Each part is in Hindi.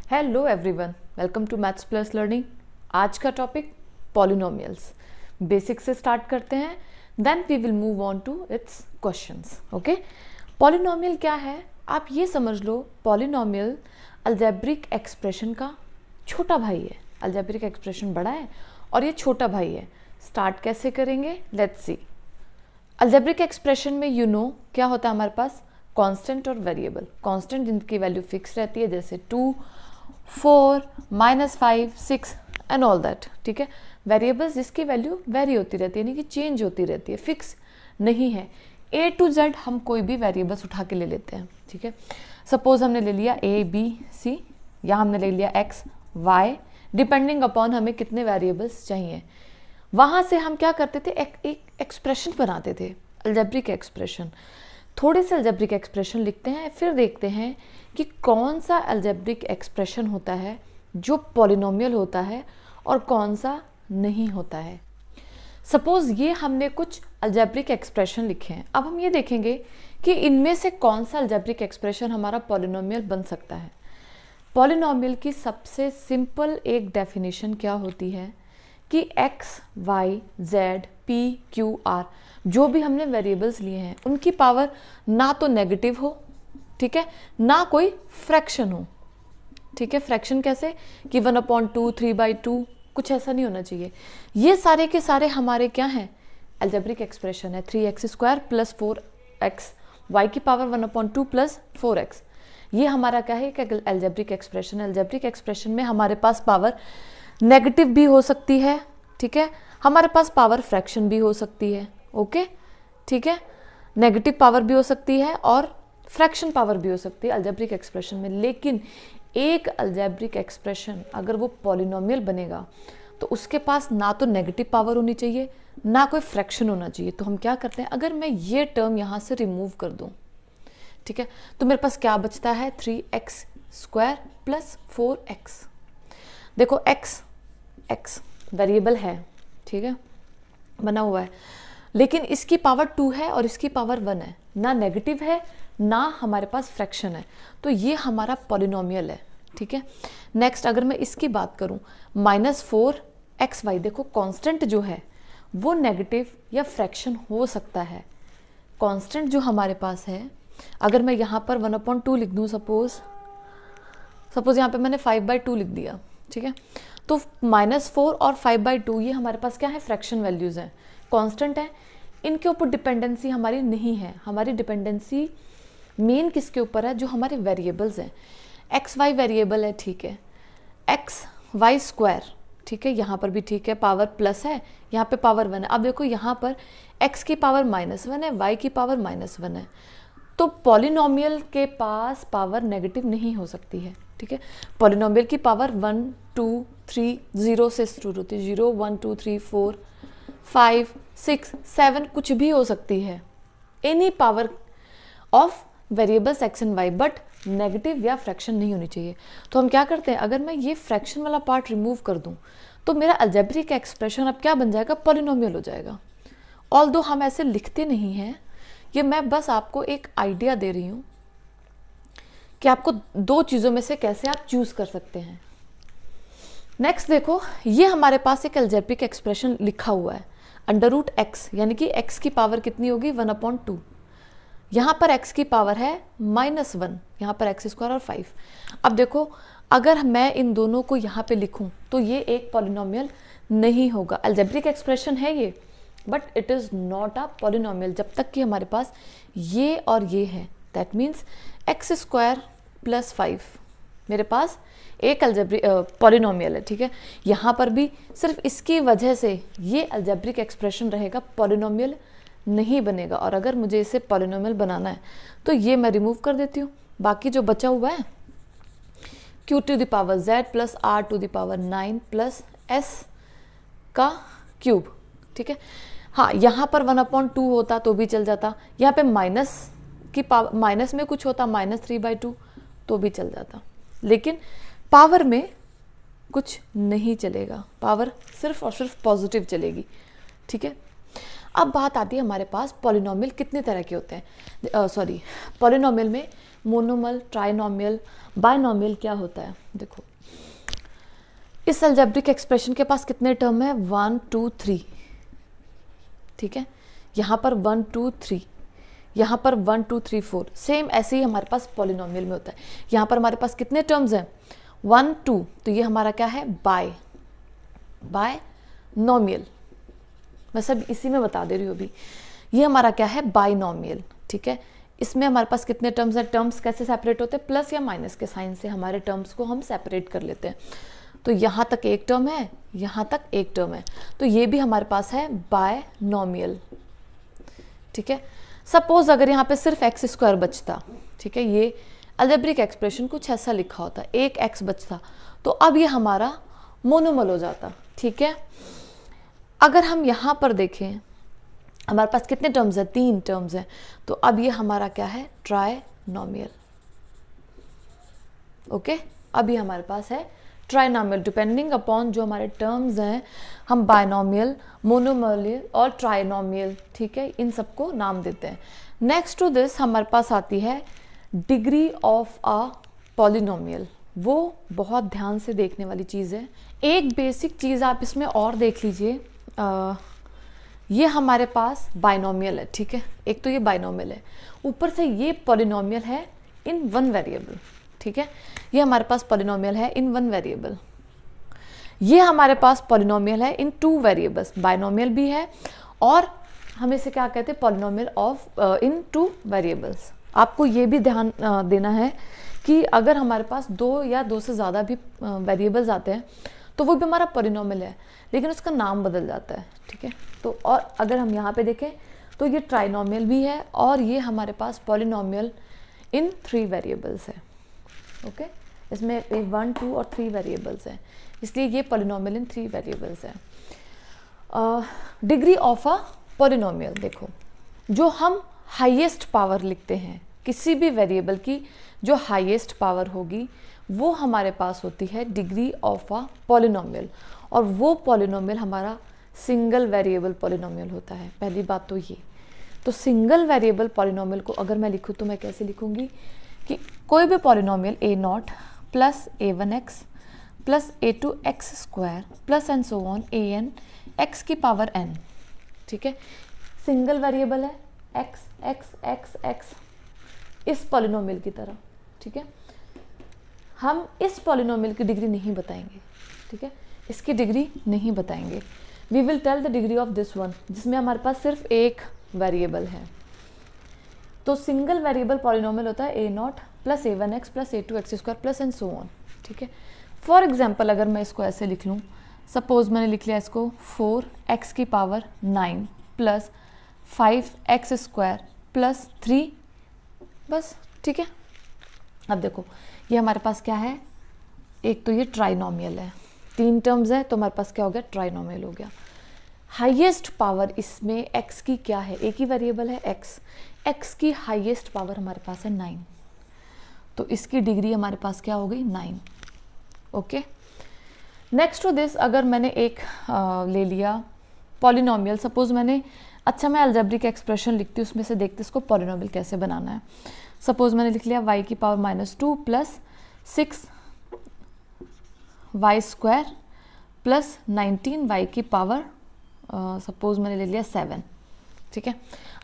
Hello everyone, welcome to maths plus learning. आज का टॉपिक पॉलिनोमियल्स। बेसिक से स्टार्ट करते हैं, then we will move on to its questions. Okay, polynomial क्या है आप ये समझ लो। पॉलिनोमियल अलजेब्रिक एक्सप्रेशन का छोटा भाई है। अलजेब्रिक एक्सप्रेशन बड़ा है और ये छोटा भाई है। स्टार्ट कैसे करेंगे, लेट्स सी। अलजेब्रिक एक्सप्रेशन में क्या होता है हमारे पास, कांस्टेंट और वेरिएबल। कांस्टेंट जिनकी वैल्यू फिक्स रहती है, जैसे 2, 4, -5, 6 एंड ऑल दैट। ठीक है। वेरिएबल्स जिसकी वैल्यू वेरी होती रहती है, यानी कि चेंज होती रहती है, फिक्स नहीं है। A to Z हम कोई भी वेरिएबल्स उठा के ले लेते हैं। ठीक है। सपोज हमने ले लिया A, B, C, या हमने ले लिया X, Y, डिपेंडिंग अपॉन हमें कितने वेरिएबल्स चाहिए। वहाँ से हम क्या करते थे, एक एक्सप्रेशन बनाते थे, अलजेब्रिक एक्सप्रेशन। थोड़े से अलजेब्रिक एक्सप्रेशन लिखते हैं, फिर देखते हैं कि कौन सा अलजेब्रिक एक्सप्रेशन होता है जो पॉलिनोमियल होता है और कौन सा नहीं होता है। सपोज ये हमने कुछ अलजेब्रिक एक्सप्रेशन लिखे हैं। अब हम ये देखेंगे कि इनमें से कौन सा अलजेब्रिक एक्सप्रेशन हमारा पॉलिनोमियल बन सकता है। पॉलिनोमियल की सबसे सिंपल एक डेफिनेशन क्या होती है कि x, y, z, p, q, r जो भी हमने वेरिएबल्स लिए हैं उनकी पावर ना तो नेगेटिव हो, ठीक है, ना कोई फ्रैक्शन हो। ठीक है। फ्रैक्शन कैसे कि 1/2, 3/2, कुछ ऐसा नहीं होना चाहिए। ये सारे के सारे हमारे क्या हैं, अलजेब्रिक एक्सप्रेशन है। 3x² + 4x, y की पावर 1/2 + 4x। ये हमारा क्या है, एक अलजेब्रिक एक्सप्रेशन है। अलजेब्रिक एक्सप्रेशन में हमारे पास पावर नेगेटिव भी हो सकती है, ठीक है, हमारे पास पावर फ्रैक्शन भी हो सकती है। ओके, ठीक है, नेगेटिव पावर भी हो सकती है और फ्रैक्शन पावर भी हो सकती है अलजेब्रिक एक्सप्रेशन में। लेकिन एक अलजेब्रिक एक्सप्रेशन अगर वो पॉलिनोमियल बनेगा तो उसके पास ना तो नेगेटिव पावर होनी चाहिए, ना कोई फ्रैक्शन होना चाहिए। तो हम क्या करते हैं, अगर मैं ये टर्म यहाँ से रिमूव कर दूँ, ठीक है, तो मेरे पास क्या बचता है, 3x² + 4x। देखो x वेरिएबल है, ठीक है, बना हुआ है, लेकिन इसकी पावर 2 है और इसकी पावर 1 है, ना नेगेटिव है ना हमारे पास फ्रैक्शन है, तो ये हमारा पॉलिनोमियल है। ठीक है। नेक्स्ट अगर मैं इसकी बात करूं, -4xy, देखो कांस्टेंट जो है वो नेगेटिव या फ्रैक्शन हो सकता है। कांस्टेंट जो हमारे पास है, अगर मैं यहाँ पर 1/2 लिख दूँ, सपोज यहाँ पे मैंने 5/2 लिख दिया, ठीक है, तो -4 और 5/2 ये हमारे पास क्या है, फ्रैक्शन वैल्यूज़ हैं, कांस्टेंट है। इनके ऊपर डिपेंडेंसी हमारी नहीं है। हमारी डिपेंडेंसी मेन किसके ऊपर है, जो हमारे वेरिएबल्स हैं। x, y वेरिएबल है, ठीक है, x/y², ठीक है, यहाँ पर भी ठीक है, पावर प्लस है, यहाँ पे पावर 1 है। अब देखो यहाँ पर x की पावर -1 है, y की पावर -1 है, तो पॉलिनोमियल के पास पावर नेगेटिव नहीं हो सकती है। ठीक है। पॉलिनोमियल की पावर 1, 2, 3, 0 से शुरू होती है, 0, 1, 2, 3, 4, 5, 6, 7 कुछ भी हो सकती है, any power of variables x and y, but negative या फ्रैक्शन नहीं होनी चाहिए। तो हम क्या करते हैं, अगर मैं ये फ्रैक्शन वाला पार्ट रिमूव कर दूं तो मेरा अलजेब्रिक एक्सप्रेशन अब क्या बन जाएगा, पॉलिनोमियल हो जाएगा। ऑल्दो हम ऐसे लिखते नहीं हैं, ये मैं बस आपको एक आइडिया दे रही हूँ कि आपको दो चीज़ों में से कैसे आप चूज कर सकते हैं। नेक्स्ट देखो, ये हमारे पास एक अलजेब्रिक एक्सप्रेशन लिखा हुआ है, √x, यानी कि x की पावर कितनी होगी, 1/2। यहाँ पर x की पावर है -1, यहाँ पर x² और 5। अब देखो अगर मैं इन दोनों को यहाँ पे लिखूँ तो ये एक पॉलिनोमियल नहीं होगा। अलजेब्रिक एक्सप्रेशन है ये, but it is not a polynomial जब तक कि हमारे पास ये और ये है। दैट मीन्स x² + 5 मेरे पास एक अलजेब्रिक पॉलिनोमियल है। ठीक है। यहाँ पर भी सिर्फ इसकी वजह से ये अलजेब्रिक एक्सप्रेशन रहेगा, पॉलिनोमियल नहीं बनेगा। और अगर मुझे इसे पॉलिनोमियल बनाना है तो ये मैं रिमूव कर देती हूँ। बाकी जो बचा हुआ है, q⁻z + r⁻9 + s³। ठीक है। हाँ, यहाँ पर 1/2 होता तो भी चल जाता, यहाँ पे माइनस में कुछ होता, -3/2 तो भी चल जाता, लेकिन पावर में कुछ नहीं चलेगा, पावर सिर्फ और सिर्फ पॉजिटिव चलेगी। ठीक है। अब बात आती है हमारे पास पॉलिनोमियल कितने तरह के होते हैं, सॉरी पॉलिनोमियल में मोनोमल, ट्राइनोमियल, बायनोमियल क्या होता है। देखो इस अलजेब्रिक एक्सप्रेशन के पास कितने टर्म है, 1 2 3, ठीक है, यहाँ पर 1 2 3, यहाँ पर 1 2 3 4, सेम ऐसे ही हमारे पास पॉलिनोमियल में होता है। यहाँ पर हमारे पास कितने टर्म्स हैं, 1 2, तो ये हमारा क्या है, बायनोमियल, मैं सब इसी में बता दे रही हूँ अभी। ये हमारा क्या है, बायनोमियल, ठीक है। इसमें हमारे पास कितने टर्म्स हैं, टर्म्स कैसे सेपरेट होते हैं, प्लस या माइनस के साइन से हमारे टर्म्स को हम सेपरेट कर लेते हैं। तो यहाँ तक एक टर्म है, यहाँ तक एक टर्म है, तो ये भी हमारे पास है बायनोमियल, ठीक है। सपोज अगर यहाँ पे सिर्फ एक्स स्क्वायर बचता, ठीक है, ये अलजेब्रिक एक्सप्रेशन कुछ ऐसा लिखा होता, एक एक्स बचता, तो अब ये हमारा मोनोमल हो जाता, ठीक है। अगर हम यहाँ पर देखें हमारे पास कितने टर्म्स हैं, 3 टर्म्स हैं, तो अब ये हमारा क्या है, ट्राइनोमियल, ओके। अब ये हमारे पास है ट्राइनोमियल, डिपेंडिंग अपॉन जो हमारे टर्म्स हैं हम बायनोमियल, मोनोमियल और ट्राइनोमियल, ठीक है, इन सबको नाम देते हैं। नेक्स्ट टू दिस हमारे पास आती है डिग्री ऑफ अ पॉलिनोमियल, वो बहुत ध्यान से देखने वाली चीज़ है। एक बेसिक चीज़ आप इसमें और देख लीजिए, ये हमारे पास बायनोमियल है, ठीक है, एक तो ये बायनोमियल है, ऊपर से ये पॉलिनोमियल है इन 1 वेरिएबल, ठीक है, ये हमारे पास पॉलिनोमियल है इन 1 वेरिएबल, ये हमारे पास पॉलिनोमियल है इन 2 वेरिएबल्स, बायनोमियल भी है और हम इसे क्या कहते हैं, पॉलिनोमियल ऑफ इन 2 वेरिएबल्स। आपको ये भी ध्यान देना है कि अगर हमारे पास 2 या 2 से ज़्यादा भी वेरिएबल्स आते हैं तो वो भी हमारा पॉलिनोमियल है, लेकिन उसका नाम बदल जाता है, ठीक है। तो और अगर हम यहाँ पे देखें तो ये ट्राइनोमियल भी है और ये हमारे पास पॉलिनोमियल इन 3 वेरिएबल्स है, ओके। इसमें 1 2 और 3 वेरिएबल्स हैं, इसलिए ये पॉलिनोमियल इन 3 वेरिएबल्स है। डिग्री ऑफ अ पॉलिनोमियल, देखो जो हम हाईएस्ट पावर लिखते हैं किसी भी वेरिएबल की, जो हाईएस्ट पावर होगी वो हमारे पास होती है डिग्री ऑफ अ पॉलिनोमियल, और वो पॉलिनोमियल हमारा सिंगल वेरिएबल पॉलिनोमियल होता है। पहली बात तो ये, तो सिंगल वेरिएबल पॉलिनोमियल को अगर मैं लिखूँ तो मैं कैसे लिखूँगी कि कोई भी polynomial a0 plus a1x plus a2x square plus and so on an x की पावर n, ठीक है, सिंगल वेरिएबल है x x x x इस पॉलिनोमियल की तरह, ठीक है। हम इस पॉलिनोमियल की डिग्री नहीं बताएंगे, ठीक है, इसकी डिग्री नहीं बताएंगे। We will tell the degree of this one, जिसमें हमारे पास सिर्फ एक वेरिएबल है। तो सिंगल वेरिएबल पॉलिनोमियल होता है a0 plus a1x plus a2x square plus and so on, ठीक है। फॉर एग्जाम्पल अगर मैं इसको ऐसे लिख लूँ, सपोज मैंने लिख लिया इसको 4x की power 9 plus 5x square plus 3, बस, ठीक है। अब देखो ये हमारे पास क्या है, एक तो ये ट्राइनोमियल है, 3 टर्म्स है, तो हमारे पास क्या हो गया, ट्राइनोमियल हो गया। हाईएस्ट पावर इसमें x की क्या है, एक ही वेरिएबल है x की हाईएस्ट पावर हमारे पास है 9, तो इसकी डिग्री हमारे पास क्या हो गई, 9, ओके। नेक्स्ट टू दिस अगर मैंने एक ले लिया पॉलिनोमियल, सपोज मैंने, अच्छा मैं अलजेब्रिक एक्सप्रेशन लिखती हूँ, उसमें से देखते इसको पॉलिनोमियल कैसे बनाना है। सपोज मैंने लिख लिया y की power -2 plus 6y square plus 19y की पावर सपोज मैंने ले लिया 7, ठीक है।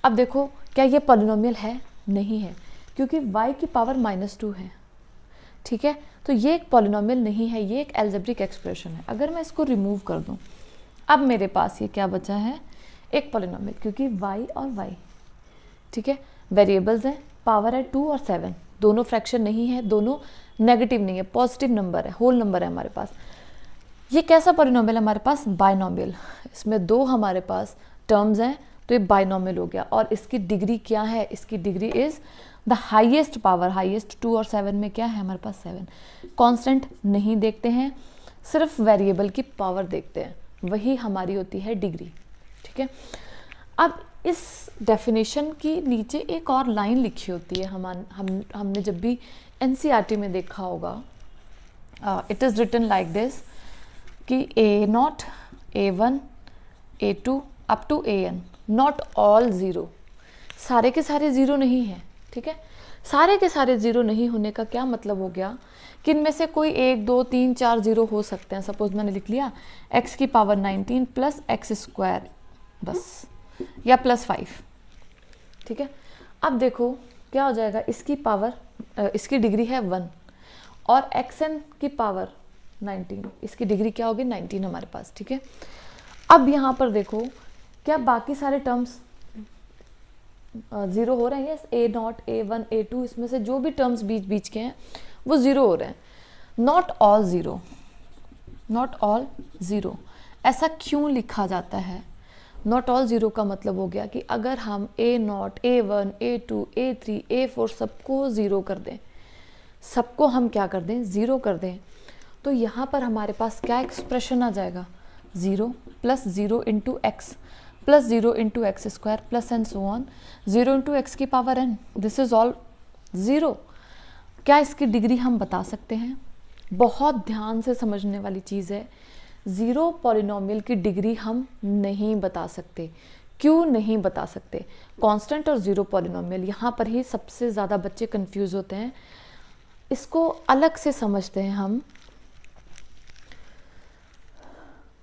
अब देखो क्या ये पॉलिनोमियल है, नहीं है, क्योंकि y की पावर -2 है, ठीक है, तो ये एक पॉलिनोमियल नहीं है, ये एक अलजेब्रिक एक्सप्रेशन है। अगर मैं इसको रिमूव कर दूं, अब मेरे पास ये क्या बचा है, एक पॉलिनोमियल, क्योंकि y और y, ठीक है, वेरिएबल्स हैं, पावर है 2 और 7, दोनों फ्रैक्शन नहीं है, दोनों नेगेटिव नहीं है, पॉजिटिव नंबर है, होल नंबर है हमारे पास। ये कैसा पॉलिनोमियल है हमारे पास, बायनोमियल, इसमें 2 हमारे पास टर्म्स हैं, तो ये बायनोमियल हो गया। और इसकी डिग्री क्या है, इसकी degree is the highest power, highest 2 और 7 में क्या है हमारे पास 7। कांस्टेंट नहीं देखते हैं, सिर्फ वेरिएबल की पावर देखते हैं, वही हमारी होती है डिग्री, ठीक है। अब इस डेफिनेशन की नीचे एक और लाइन लिखी होती है, हमने जब भी एनसीईआरटी में देखा होगा, it is written like this कि a0 a1 a2 up to an not all zero, सारे के सारे ज़ीरो नहीं हैं, ठीक है। सारे के सारे ज़ीरो नहीं होने का क्या मतलब हो गया कि इनमें से कोई 1 2 3 4 ज़ीरो हो सकते हैं। सपोज मैंने लिख लिया x की पावर 19 प्लस एक्स स्क्वायर बस, या प्लस 5, ठीक है। अब देखो क्या हो जाएगा, इसकी पावर इसकी डिग्री है 1 और xn की पावर 19, इसकी डिग्री क्या होगी 19 हमारे पास, ठीक है। अब यहाँ पर देखो क्या बाकी सारे टर्म्स ज़ीरो हो रहे हैं, यस, a0 a1 a2, इसमें से जो भी टर्म्स बीच बीच के हैं वो ज़ीरो हो रहे हैं। Not all zero, not all zero, ऐसा क्यों लिखा जाता है? नॉट ऑल ज़ीरो का मतलब हो गया कि अगर हम a0 a1 a2 a3 a4 सबको ज़ीरो कर दें, सबको हम क्या कर दें, ज़ीरो कर दें, तो यहाँ पर हमारे पास क्या एक्सप्रेशन आ जाएगा, 0 plus 0 into x plus 0 into x square plus and so on 0 into x की power n, this is all zero. क्या इसकी डिग्री हम बता सकते हैं? बहुत ध्यान से समझने वाली चीज़ है, ज़ीरो पॉलिनोमियल की डिग्री हम नहीं बता सकते। क्यों नहीं बता सकते? कांस्टेंट और ज़ीरो पॉलिनोमियल, यहाँ पर ही सबसे ज़्यादा बच्चे कंफ्यूज होते हैं। इसको अलग से समझते हैं हम।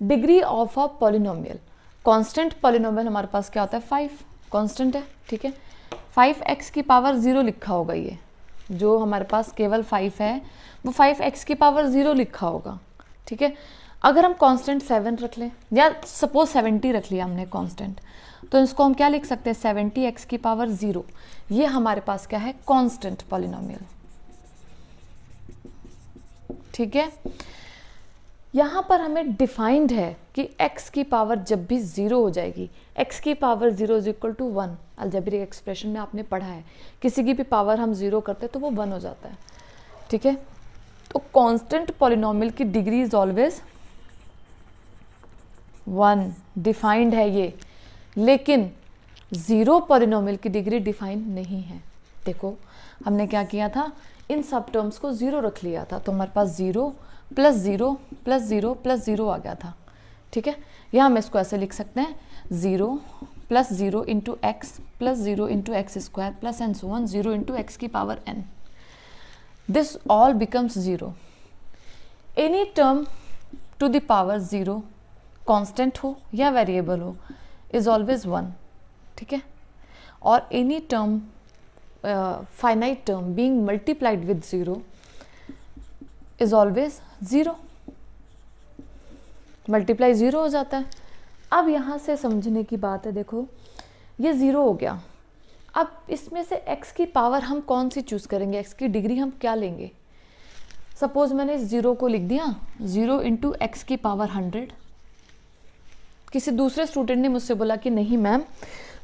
Degree of a polynomial, constant polynomial हमारे पास क्या होता है, 5 कांस्टेंट है, ठीक है। 5x की पावर 0 लिखा होगा, ये जो हमारे पास केवल 5 है वो 5x की पावर 0 लिखा होगा, ठीक है। अगर हम कांस्टेंट 7 रख लें, या सपोज 70 रख लिया हमने कांस्टेंट, तो इसको हम क्या लिख सकते हैं, 70x की पावर 0, ये हमारे पास क्या है, कांस्टेंट पॉलिनोमियल, ठीक है। यहाँ पर हमें डिफाइंड है कि x की पावर जब भी 0 हो जाएगी, x की power 0 is equal to 1, algebraic expression में आपने पढ़ा है, किसी की भी पावर हम 0 करते हैं तो वो 1 हो जाता है, ठीक है। तो कांस्टेंट पॉलिनोमियल की डिग्री इज ऑलवेज 1, डिफाइंड है ये, लेकिन ज़ीरो पॉलिनोमियल की डिग्री डिफाइंड नहीं है। देखो हमने क्या किया था, इन सब टर्म्स को 0 रख लिया था, तो हमारे पास 0 प्लस 0 प्लस 0 प्लस 0 आ गया था, ठीक है। यहाँ हम इसको ऐसे लिख सकते हैं, 0 plus 0 into x plus 0 into x square plus and so on 0 into x की power n, this all becomes 0। Any term to the power 0, constant हो या वेरिएबल हो, इज ऑलवेज 1, ठीक है। और any term finite term being multiplied with 0 is always 0, multiply 0 हो जाता है। अब यहाँ से समझने की बात है, देखो ये 0 हो गया, अब इसमें से x की पावर हम कौन सी चूज़ करेंगे, x की डिग्री हम क्या लेंगे। सपोज मैंने इस 0 को लिख दिया 0 इंटू एक्स की पावर 100, किसी दूसरे स्टूडेंट ने मुझसे बोला कि नहीं मैम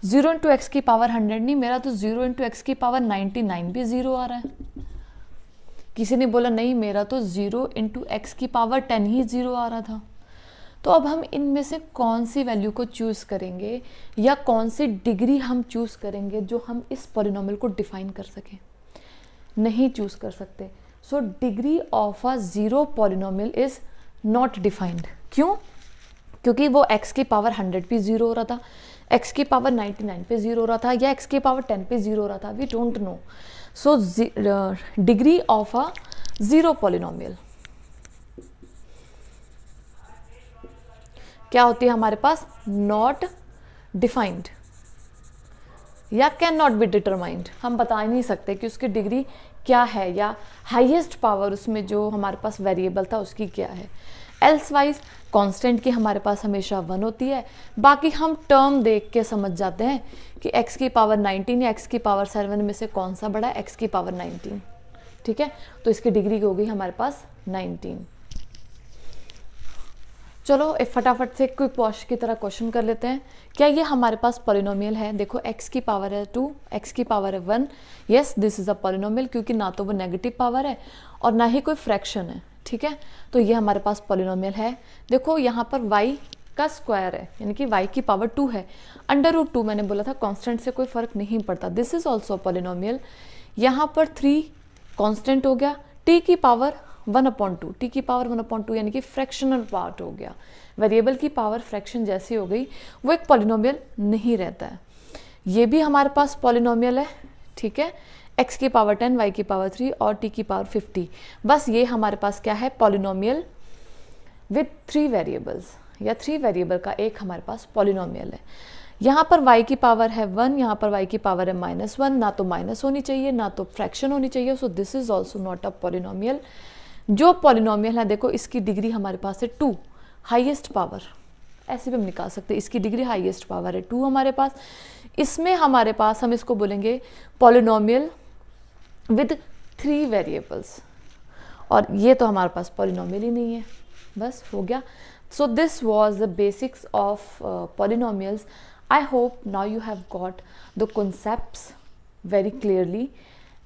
0 इंटू एक्स की पावर 100 नहीं, मेरा तो 0 इंटू एक्स की पावर 99 भी 0 आ रहा है। किसी ने बोला नहीं मेरा तो 0 इंटू एक्स की पावर 10 ही 0 आ रहा था। तो अब हम इनमें से कौन सी वैल्यू को चूज़ करेंगे या कौन सी डिग्री हम चूज़ करेंगे जो हम इस पॉलिनोमियल को डिफाइन कर सकें? नहीं चूज़ कर सकते। सो degree of a zero polynomial is not defined. क्यों? क्योंकि वो x की पावर 100 पे 0 हो रहा था, x की पावर 99 पे 0 हो रहा था, या x की पावर 10 पे 0 हो रहा था, we don't know. So degree of a zero polynomial क्या होती है हमारे पास? नॉट डिफाइंड या कैन नॉट बी डिटरमाइंड। हम बता ही नहीं सकते कि उसकी डिग्री क्या है या हाईएस्ट पावर उसमें जो हमारे पास वेरिएबल था उसकी क्या है। एल्स वाइज कांस्टेंट की हमारे पास हमेशा 1 होती है। बाकी हम टर्म देख के समझ जाते हैं कि x की पावर 19 या x की पावर 7 में से कौन सा बड़ा है, x की पावर 19, ठीक है। तो इसकी डिग्री हो गई हमारे पास 19। चलो एक फटाफट से क्विक वॉश की तरह क्वेश्चन कर लेते हैं। क्या ये हमारे पास पॉलिनोमियल है? देखो x की पावर है 2, x की पावर है 1, yes this is a polynomial, क्योंकि ना तो वो नेगेटिव पावर है और ना ही कोई फ्रैक्शन है, ठीक है। तो ये हमारे पास पॉलिनोमियल है। देखो यहाँ पर y का स्क्वायर है, यानी कि y की पावर 2 है। √2 मैंने बोला था कांस्टेंट से कोई फर्क नहीं पड़ता, दिस इज ऑल्सो पॉलिनोमियल। यहाँ पर 3 कांस्टेंट हो गया, t की पावर 1/2, टी की पावर 1/2 यानी कि फ्रैक्शनल पार्ट हो गया। वेरिएबल की पावर फ्रैक्शन जैसी हो गई, वो एक पॉलिनोमियल नहीं रहता है। ये भी हमारे पास पॉलिनोमियल है, ठीक है, x की पावर 10, y की पावर 3 और t की पावर 50। बस ये हमारे पास क्या है, पॉलिनोमियल विथ 3 वेरिएबल्स, या 3 वेरिएबल का एक हमारे पास पॉलिनोमियल है। यहाँ पर y की पावर है 1, यहाँ पर y की पावर है -1, ना तो माइनस होनी चाहिए ना तो फ्रैक्शन होनी चाहिए, so this is also not a polynomial. जो पॉलिनोमियल है देखो, इसकी डिग्री हमारे पास है 2, हाईएस्ट पावर, ऐसे भी हम निकाल सकते हैं, इसकी डिग्री हाईएस्ट पावर है 2 हमारे पास। इसमें हमारे पास, हम इसको बोलेंगे पॉलिनोमियल विद 3 वेरिएबल्स, और ये तो हमारे पास पॉलिनोमियल ही नहीं है। बस हो गया। So this was the basics of polynomials. I hope now you have got the concepts very clearly.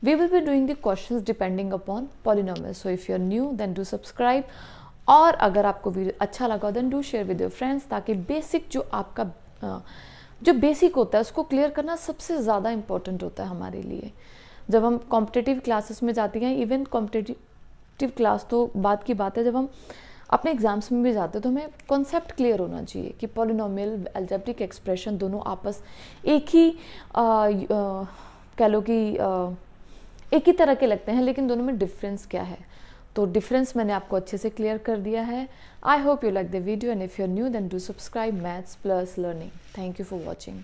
We will be doing the questions depending upon polynomials. So if you are new, then do subscribe. और अगर आपको वीडियो अच्छा लगा then do share with your friends, ताकि बेसिक जो आपका जो बेसिक होता है उसको क्लियर करना सबसे ज़्यादा इम्पोर्टेंट होता है हमारे लिए। जब हम कॉम्पिटिटिव क्लासेस में जाती हैं, इवन कॉम्पिटिटिव क्लास तो बात की बात है, जब हम अपने एग्जाम्स में भी जाते हैं तो हमें कॉन्सेप्ट क्लियर होना चाहिए कि पॉलिनोमियल, अलजेब्रिक एक्सप्रेशन दोनों आपस एक ही कह लो कि एक ही तरह के लगते हैं, लेकिन दोनों में डिफरेंस क्या है। तो डिफरेंस मैंने आपको अच्छे से क्लियर कर दिया है। I hope you like the video, and if you are new then do subscribe maths plus learning. Thank you for watching.